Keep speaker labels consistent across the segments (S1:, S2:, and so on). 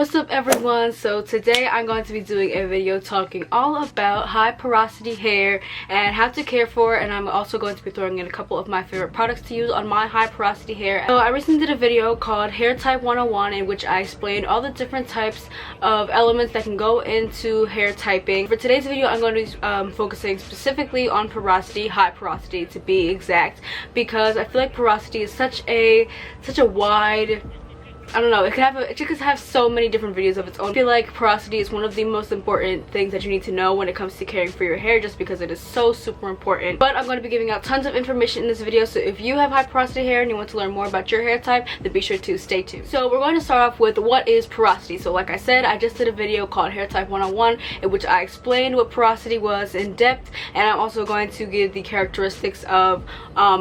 S1: What's up everyone? So today I'm going to be doing a video talking all about high porosity hair and how to care for it, and I'm also going to be throwing in a couple of my favorite products to use on my high porosity hair. So I recently did a video called Hair Type 101 in which I explained all the different types of elements that can go into hair typing. For today's video I'm going to be focusing specifically on porosity, high porosity to be exact, because I feel like porosity is such a wide, I don't know, it could have so many different videos of its own. I feel like porosity is one of the most important things that you need to know when it comes to caring for your hair, just because it is so super important. But I'm going to be giving out tons of information in this video, so if you have high porosity hair and you want to learn more about your hair type, then be sure to stay tuned. So we're going to start off with what is porosity. So like I said, I just did a video called Hair Type 101 in which I explained what porosity was in depth, and I'm also going to give the characteristics of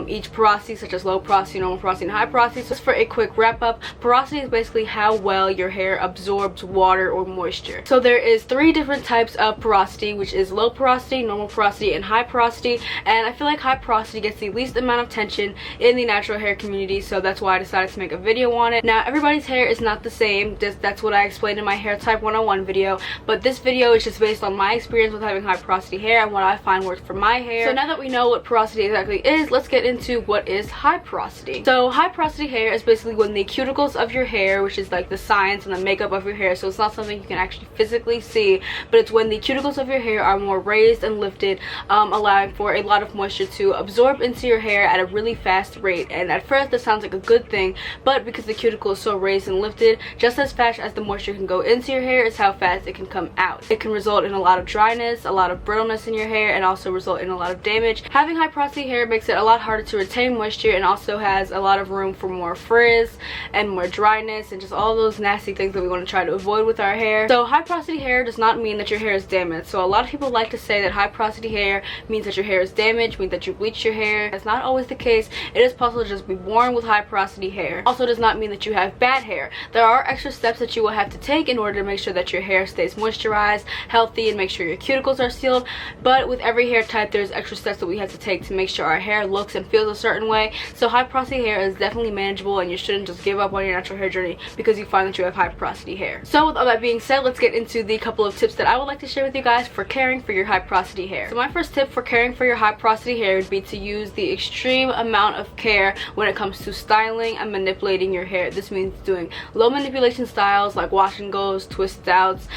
S1: each porosity, such as low porosity, normal porosity, and high porosity. So just for a quick wrap up, porosity is basically how well your hair absorbs water or moisture. So there is 3 different types of porosity, which is low porosity, normal porosity, and high porosity. And I feel like high porosity gets the least amount of attention in the natural hair community, so that's why I decided to make a video on it. Now everybody's hair is not the same, that's what I explained in my Hair Type 101 video, but this video is just based on my experience with having high porosity hair and what I find works for my hair. So now that we know what porosity exactly is, let's get into what is high porosity. So high porosity hair is basically when the cuticles of your hair, which is like the science and the makeup of your hair, so it's not something you can actually physically see, but it's when the cuticles of your hair are more raised and lifted, allowing for a lot of moisture to absorb into your hair at a really fast rate. And at first this sounds like a good thing, but because the cuticle is so raised and lifted, just as fast as the moisture can go into your hair is how fast it can come out. It can result in a lot of dryness, a lot of brittleness in your hair, and also result in a lot of damage. Having high porosity hair makes it a lot harder to retain moisture, and also has a lot of room for more frizz and more dryness and just all those nasty things that we want to try to avoid with our hair. So high porosity hair does not mean that your hair is damaged. So a lot of people like to say that high porosity hair means that your hair is damaged, means that you bleached your hair. That's not always the case. It is possible to just be born with high porosity hair. Also does not mean that you have bad hair. There are extra steps that you will have to take in order to make sure that your hair stays moisturized, healthy, and make sure your cuticles are sealed. But with every hair type, there's extra steps that we have to take to make sure our hair looks and feels a certain way. So high porosity hair is definitely manageable, and you shouldn't just give up on your natural hair journey because you find that you have high porosity hair. So with all that being said, let's get into the couple of tips that I would like to share with you guys for caring for your high porosity hair. So my first tip for caring for your high porosity hair would be to use the extreme amount of care when it comes to styling and manipulating your hair. This means doing low manipulation styles like wash and goes, twist outs,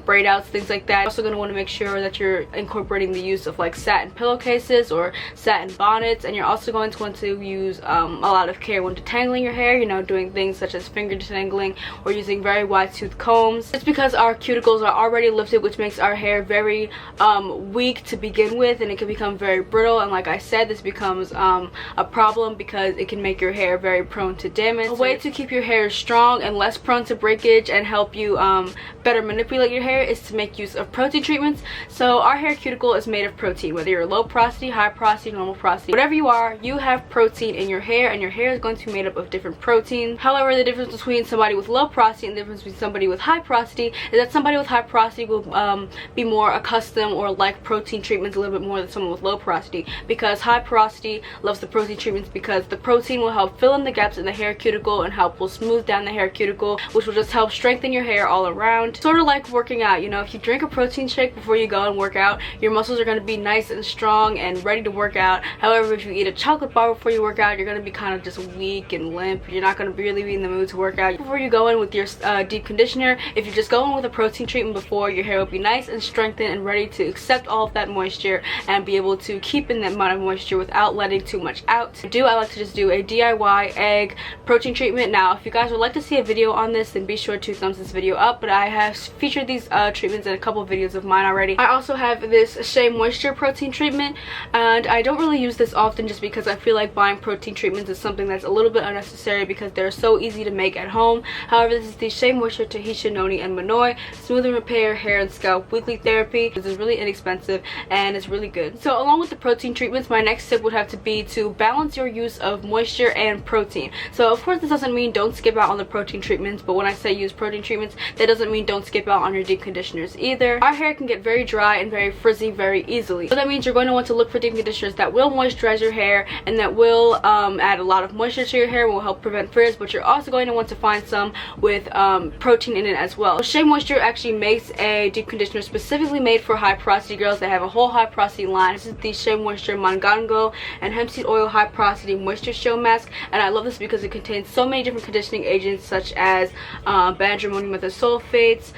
S1: braid outs, things like that. You're also going to want to make sure that you're incorporating the use of like satin pillowcases or satin bonnets, and you're also going to want to use a lot of care when detangling your hair, you know, doing things such as finger detangling or using very wide tooth combs. It's because our cuticles are already lifted, which makes our hair very weak to begin with, and it can become very brittle, and like I said, this becomes a problem because it can make your hair very prone to damage. A way to keep your hair strong and less prone to breakage and help you better manipulate your hair is to make use of protein treatments. So our hair cuticle is made of protein. Whether you're low porosity, high porosity, normal porosity, whatever you are, you have protein in your hair, and your hair is going to be made up of different proteins. However, the difference between somebody with low porosity and the difference between somebody with high porosity is that somebody with high porosity will be more accustomed or like protein treatments a little bit more than someone with low porosity, because high porosity loves the protein treatments because the protein will help fill in the gaps in the hair cuticle and will smooth down the hair cuticle, which will just help strengthen your hair all around. Sort of like working out, you know, if you drink a protein shake before you go and work out, your muscles are going to be nice and strong and ready to work out. However, if you eat a chocolate bar before you work out, you're going to be kind of just weak and limp. You're not going to really be in the mood to work out. Before you go in with your deep conditioner, if you just go in with a protein treatment before, your hair will be nice and strengthened and ready to accept all of that moisture and be able to keep in that amount of moisture without letting too much out. I like to just do a DIY egg protein treatment. Now if you guys would like to see a video on this, then be sure to thumbs this video up, but I have featured these treatments in a couple of videos of mine already. I also have this Shea moisture protein treatment, and I don't really use this often just because I feel like buying protein treatments is something that's a little bit unnecessary because they're so easy to make at home. However, this is the Shea moisture Tahitian, Noni, and Monoi smooth and repair hair and scalp weekly therapy. This is really inexpensive and it's really good. So along with the protein treatments, my next tip would have to be to balance your use of moisture and protein. So of course this doesn't mean don't skip out on the protein treatments, but when I say use protein treatments, that doesn't mean don't skip out on your deep conditioners either. Our hair can get very dry and very frizzy very easily, so that means you're going to want to look for deep conditioners that will moisturize your hair and that will add a lot of moisture to your hair and will help prevent frizz, but you're also going going to want to find some with protein in it as well. Shea Moisture actually makes a deep conditioner specifically made for high porosity girls. They have a whole high porosity line. This is the Shea Moisture Mangango and Hemp Seed Oil High Porosity Moisture Show Mask, and I love this because it contains so many different conditioning agents such as sulfates,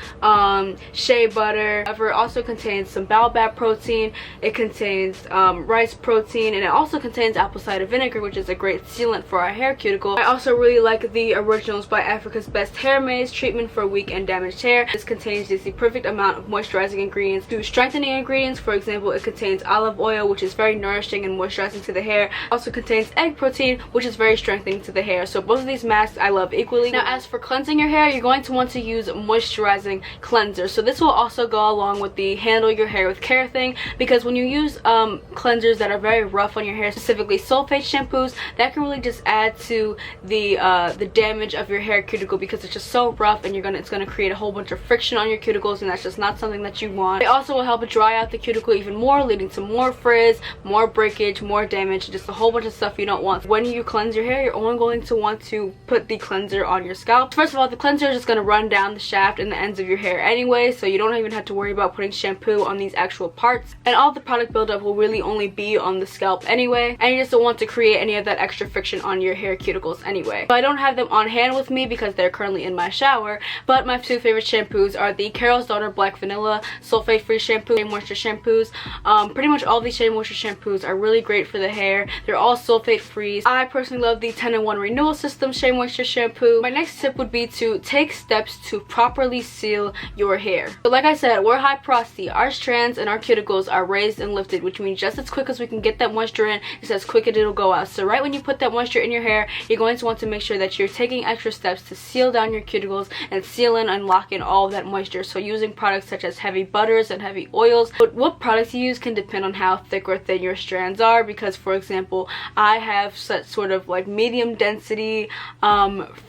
S1: shea butter. However, it also contains some baobab protein, it contains rice protein, and it also contains apple cider vinegar, which is a great sealant for our hair cuticle. I also really like the Originals by Africa's Best Hair Maze treatment for weak and damaged hair. This contains just the perfect amount of moisturizing ingredients to strengthening ingredients. For example, it contains olive oil, which is very nourishing and moisturizing to the hair. It also contains egg protein, which is very strengthening to the hair. So both of these masks I love equally. Now, as for cleansing your hair, you're going to want to use moisturizing cleanser. So this will also go along with the handle your hair with care thing, because when you use cleansers that are very rough on your hair, specifically sulfate shampoos, that can really just add to the damage of your hair cuticle, because it's just so rough and it's gonna create a whole bunch of friction on your cuticles, and that's just not something that you want. It also will help dry out the cuticle even more, leading to more frizz, more breakage, more damage, just a whole bunch of stuff you don't want. When you cleanse your hair, you're only going to want to put the cleanser on your scalp. First of all, the cleanser is just going to run down the shaft and the ends of your hair anyway, so you don't even have to worry about putting shampoo on these actual parts, and all the product buildup will really only be on the scalp anyway, and you just don't want to create any of that extra friction on your hair cuticles anyway. So I don't have them on hand with me because they're currently in my shower, but my two favorite shampoos are the Carol's Daughter Black Vanilla Sulfate Free Shampoo and Moisture shampoos. Pretty much all these Shea Moisture shampoos are really great for the hair. They're all sulfate free. I personally love the 10-in-1 Renewal System Shea Moisture shampoo. My next tip would be to take steps to properly seal your hair. So like I said, we're high porosity. Our strands and our cuticles are raised and lifted, which means just as quick as we can get that moisture in, it's as quick as it'll go out. So right when you put that moisture in your hair, you're going to want to make sure that you're taking extra steps to seal down your cuticles and seal in and lock in all of that moisture. So using products such as heavy butters and heavy oils. But what products you use can depend on how thick or thin your strands are, because for example, I have such sort of like medium density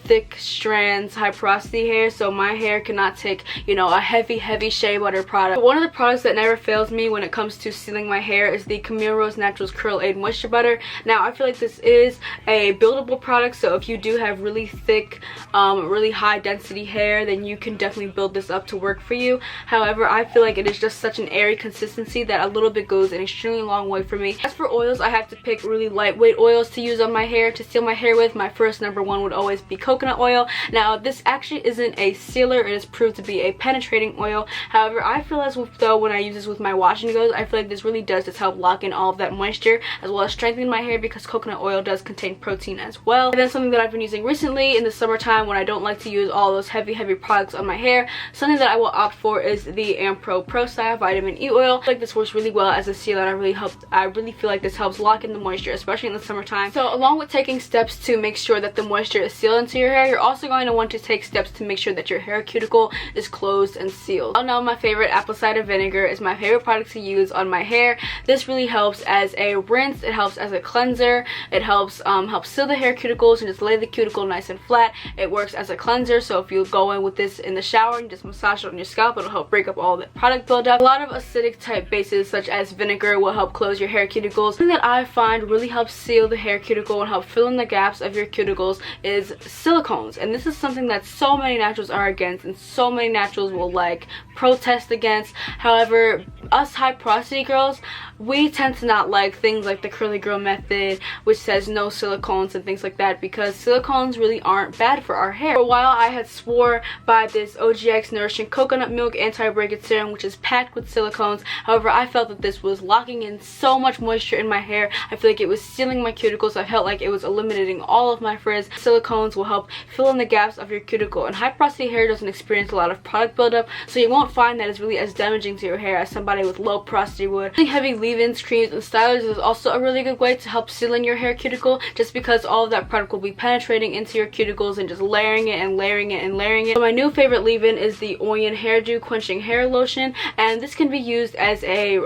S1: thick strands, high porosity hair, so my hair cannot take, you know, a heavy shea butter product. But one of the products that never fails me when it comes to sealing my hair is the Camille Rose Naturals Curlaide Moisture Butter. Now I feel like this is a buildable product, so if you do have really thick really high density hair, then you can definitely build this up to work for you. However, I feel like it is just such an airy consistency that a little bit goes an extremely long way for me. As for oils, I have to pick really lightweight oils to use on my hair to seal my hair with. My first number one would always be coconut oil. Now this actually isn't a sealer, it is proved to be a penetrating oil. However, I feel as though when I use this with my washing goes, I feel like this really does just help lock in all of that moisture as well as strengthen my hair, because coconut oil does contain protein as well. And then something that I've been using recently in the summertime when I don't like to use all those heavy products on my hair, something that I will opt for is the Ampro Pro Style Vitamin E Oil. I feel like this works really well as a sealer, and I really feel like this helps lock in the moisture, especially in the summertime. So along with taking steps to make sure that the moisture is sealed into your hair, you're also going to want to take steps to make sure that your hair cuticle is closed and sealed. I know my favorite apple cider vinegar is my favorite product to use on my hair. This really helps as a rinse, it helps as a cleanser, it helps seal the hair cuticles and just lay the cuticle nice and flat. It works as a cleanser, so if you go in with this in the shower and just massage it on your scalp, it'll help break up all the product buildup. A lot of acidic type bases such as vinegar will help close your hair cuticles. Something that I find really helps seal the hair cuticle and help fill in the gaps of your cuticles is silicones, and this is something that so many naturals are against and so many naturals will like protest against. However, us high porosity girls, we tend to not like things like the curly girl method, which says no silicones and things like that, because silicones really aren't bad for our hair. For a while I had swore by this OGX Nourishing Coconut Milk Anti-Breakage Serum, which is packed with silicones. However, I felt that this was locking in so much moisture in my hair. I feel like it was sealing my cuticles. I felt like it was eliminating all of my frizz. Silicones will help fill in the gaps of your cuticle, and high porosity hair doesn't experience a lot of product buildup, so you won't find that it's really as damaging to your hair as somebody with low porosity would. Heavy leave-ins, creams, and stylers is also a really good way to help seal in your hair cuticle, just because all of that product will be penetrating into your cuticles and just layering it and layering it and layering it. So my new favorite leave-in is the Oyin Hairdo Quenching Hair Lotion, and this can be used as a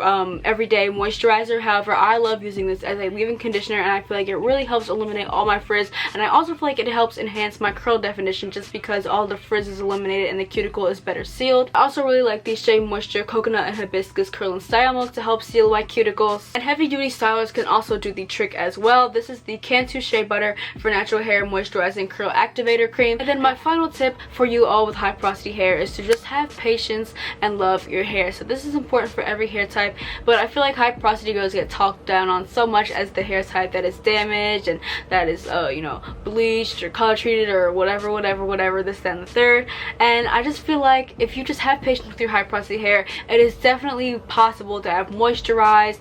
S1: everyday moisturizer. However, I love using this as a leave-in conditioner, and I feel like it really helps eliminate all my frizz, and I also feel like it helps enhance my curl definition just because all the frizz is eliminated and the cuticle is better sealed. I also really like the Shea Moisture Coconut and Hibiscus this curl and style milk to help seal my cuticles. And heavy duty stylers can also do the trick as well. This is the Cantu Shea Butter for Natural Hair Moisturizing Curl Activator Cream. And then my final tip for you all with high porosity hair is to just have patience and love your hair. So this is important for every hair type, but I feel like high porosity girls get talked down on so much as the hair type that is damaged and that is you know, bleached or color treated or whatever, this, that, and the third. And I just feel like if you just have patience with your high porosity hair, it is definitely possible to have moisturized,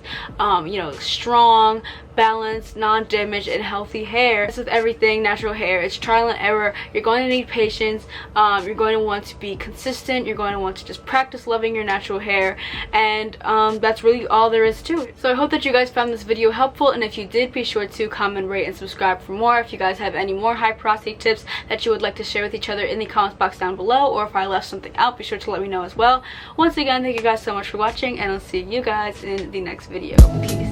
S1: you know, strong, balanced, non-damaged, and healthy hair. This is everything natural hair. It's trial and error. You're going to need patience. You're going to want to be consistent. You're going to want to just practice loving your natural hair, and that's really all there is to it. So I hope that you guys found this video helpful, and if you did, be sure to comment, rate, and subscribe for more. If you guys have any more high porosity tips that you would like to share with each other in the comments box down below, or if I left something out, be sure to let me know as well. Once again, thank you guys so much for watching, and I'll see you guys in the next video. Peace.